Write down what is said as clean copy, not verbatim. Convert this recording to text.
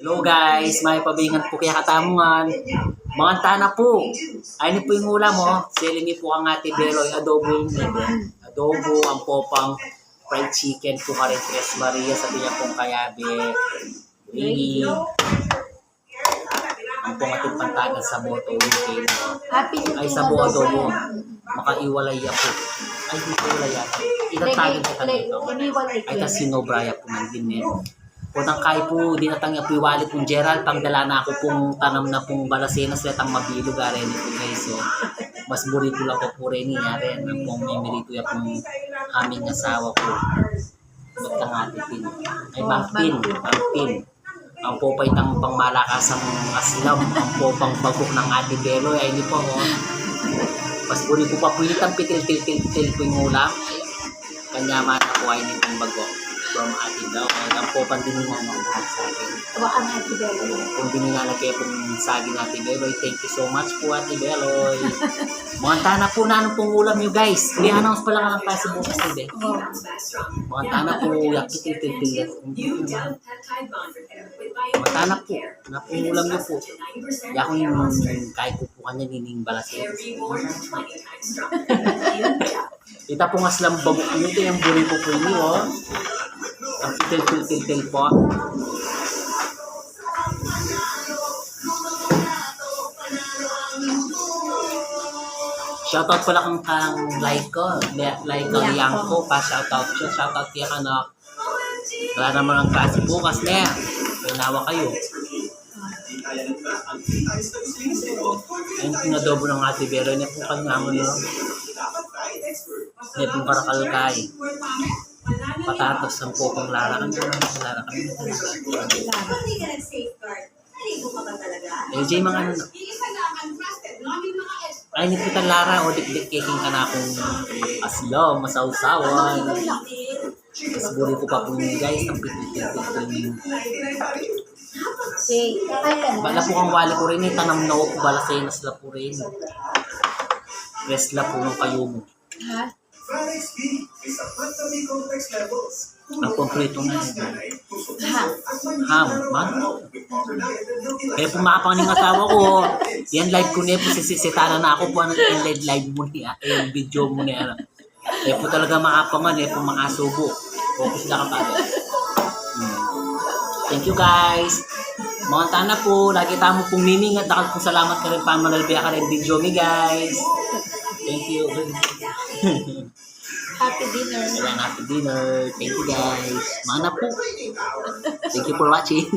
Hello guys, may pabingan po kaya katamungan. Mga tana po. Ayun po yung ulam mo. Selling po ang ate Beloy. Adobo yung libre. Adobo, ang popang fried chicken po ka rin. Tres Maria sa tiyak pong kayabe. Really. Ang pong ating pantagan sa moto. Ay sa buo adobo. Makaiwalay po. Ay, hindi ko wala yan. Itatagin ka ito. Ay, tas sinobraya po nandin eh. Punang kay po, dinatang niya po yung wallet pong Gerald, pangdala na ako pong tanam na pong balasenas, letang mabilog, rin po guys. So, mas burito lang po rin niya rin. Ang pong memerito ya pong aming asawa po. Magkangatipin. Ay, bangpin. Ang popay tang pangmalakasang aslam, ang popang bagok ng ate Beloy, ay hindi po ako. Mas burito pa po itang pitil-til po yung ulam. Kanya man ako ay nitong bagok. From ate Beloy. Ang popang diningan ng sa akin. Ang ate Beloy. Kung dininala kayo pong saging ate Beloy, thank you so much po ate Beloy. Mga tana po na anong pong ulam nyo guys. I-announce pa lang ang klase bukas nila. Mga tana po, yakitil-til. Mga tana po, na pong ulam nyo po. Yakong yung kahit po po kanya nining balasin. Kita po nga silang babok nyo ito, yung burrito po nyo, oh. Ang til po. Shoutout pala kang like ko yang ko pa shoutout siya. Shoutout kaya ka na. Wala naman ang klase bukas na yan. Pinawa kayo. Ayun yung adobo ng ate Beloy. Hindi po kanya mo no. Hindi pong karakalkay. Patatos ng popong Lara. Ano yung Lara kami? LJ mga ano. Ay, nipitan Lara o dik-dik caking ka na akong aslo, masawsawan. Tapos buli ko pa po nyo guys, ang pitit-pitit. Bala po kang wali ko rin, tanam na ako, bala sa inas la po rin. Rest la po ng kayo mo. Ha? Ang kompleto nga yun. Ham, man? Kaya po makapang ng asawa ko, yan live ko niya po, sisitana na ako po, ano yung live mo niya, yung video mo niya. Kaya po talaga makapangan, po makasubo. Focus na kapag. Thank you guys. Mga tana po, lagi tamo pong miming at dakal pong salamat ka rin pa manalbiya ka rin video me guys. Thank you. Happy dinner. Ayan, happy dinner. Thank you guys. Mana po. Thank you for watching.